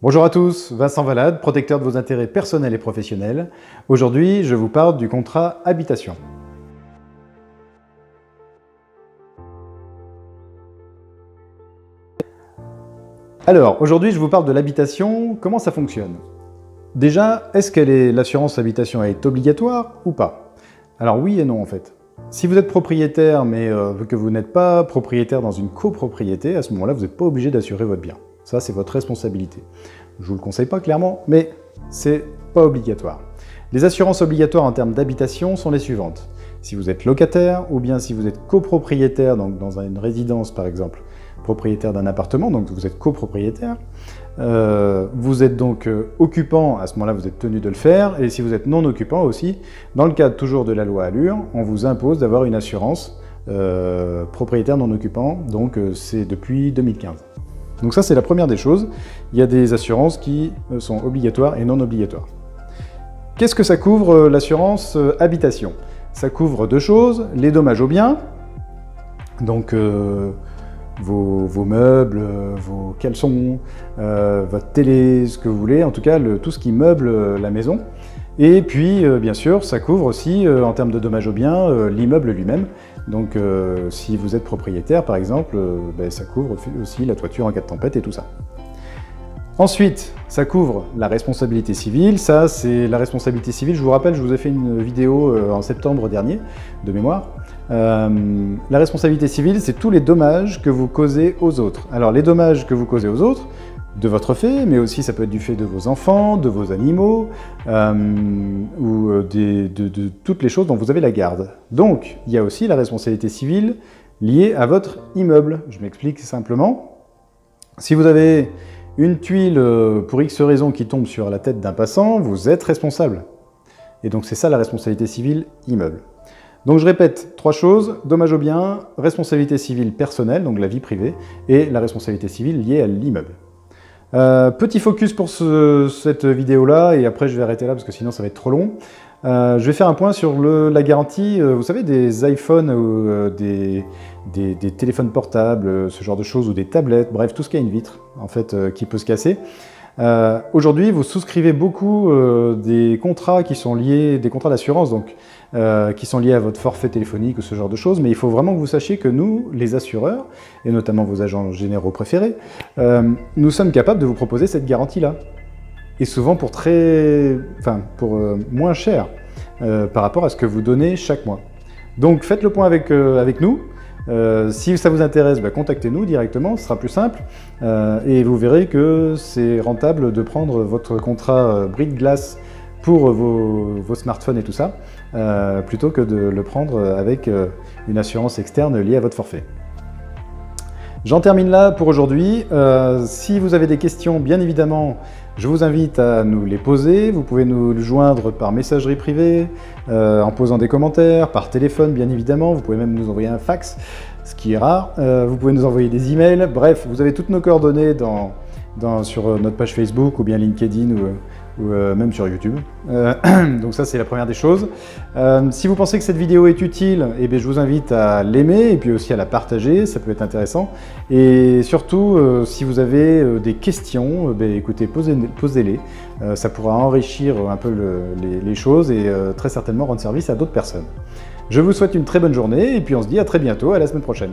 Bonjour à tous, Vincent Valade, protecteur de vos intérêts personnels et professionnels. Aujourd'hui, je vous parle du contrat habitation. Alors, aujourd'hui, je vous parle de l'habitation, comment ça fonctionne. Déjà, est-ce que l'assurance habitation est obligatoire ou pas? Alors oui et non en fait. Si vous êtes propriétaire mais que vous n'êtes pas propriétaire dans une copropriété, à ce moment-là, vous n'êtes pas obligé d'assurer votre bien. Ça, c'est votre responsabilité. Je ne vous le conseille pas clairement, mais c'est pas obligatoire. Les assurances obligatoires en termes d'habitation sont les suivantes. Si vous êtes locataire ou bien si vous êtes copropriétaire, donc dans une résidence par exemple, propriétaire d'un appartement, donc vous êtes copropriétaire, vous êtes donc occupant, à ce moment-là vous êtes tenu de le faire, et si vous êtes non occupant aussi, dans le cadre toujours de la loi Allure, on vous impose d'avoir une assurance propriétaire non occupant, donc c'est depuis 2015. Donc ça c'est la première des choses, il y a des assurances qui sont obligatoires et non obligatoires. Qu'est-ce que ça couvre l'assurance habitation? Ça couvre deux choses, les dommages aux biens, donc vos meubles, vos caleçons, votre télé, ce que vous voulez, en tout cas tout ce qui meuble la maison. Et puis bien sûr, ça couvre aussi en termes de dommages aux biens l'immeuble lui-même. Donc si vous êtes propriétaire par exemple, ça couvre aussi la toiture en cas de tempête et tout ça. Ensuite, ça couvre la responsabilité civile. Ça, c'est la responsabilité civile. Je vous rappelle, je vous ai fait une vidéo en septembre dernier, de mémoire. La responsabilité civile, c'est tous les dommages que vous causez aux autres. Alors, les dommages que vous causez aux autres, de votre fait, mais aussi ça peut être du fait de vos enfants, de vos animaux, ou de toutes les choses dont vous avez la garde. Donc, il y a aussi la responsabilité civile liée à votre immeuble. Je m'explique simplement. Si vous avez une tuile pour X raison qui tombe sur la tête d'un passant, vous êtes responsable. Et donc c'est ça la responsabilité civile immeuble. Donc je répète, trois choses, dommages aux biens, responsabilité civile personnelle, donc la vie privée, et la responsabilité civile liée à l'immeuble. Petit focus pour cette vidéo-là, et après je vais arrêter là parce que sinon ça va être trop long. Je vais faire un point sur la garantie, vous savez, des iPhones ou des téléphones portables, ce genre de choses, ou des tablettes, bref, tout ce qui a une vitre, en fait, qui peut se casser. Aujourd'hui, vous souscrivez beaucoup des contrats qui sont liés, des contrats d'assurance, donc, qui sont liés à votre forfait téléphonique ou ce genre de choses, mais il faut vraiment que vous sachiez que nous, les assureurs, et notamment vos agents généraux préférés, nous sommes capables de vous proposer cette garantie-là. Et souvent pour moins cher par rapport à ce que vous donnez chaque mois. Donc faites le point avec nous. Si ça vous intéresse, contactez-nous directement, ce sera plus simple. Et vous verrez que c'est rentable de prendre votre contrat bris de glace pour vos smartphones et tout ça, plutôt que de le prendre avec une assurance externe liée à votre forfait. J'en termine là pour aujourd'hui. Si vous avez des questions, bien évidemment, je vous invite à nous les poser. Vous pouvez nous joindre par messagerie privée, en posant des commentaires, par téléphone bien évidemment. Vous pouvez même nous envoyer un fax, ce qui est rare. Vous pouvez nous envoyer des emails. Bref, vous avez toutes nos coordonnées sur notre page Facebook ou bien LinkedIn ou même sur YouTube. Donc ça, c'est la première des choses. Si vous pensez que cette vidéo est utile, je vous invite à l'aimer et puis aussi à la partager, ça peut être intéressant. Et surtout, si vous avez des questions, écoutez, posez-les. Ça pourra enrichir un peu les choses et très certainement rendre service à d'autres personnes. Je vous souhaite une très bonne journée et puis on se dit à très bientôt, à la semaine prochaine.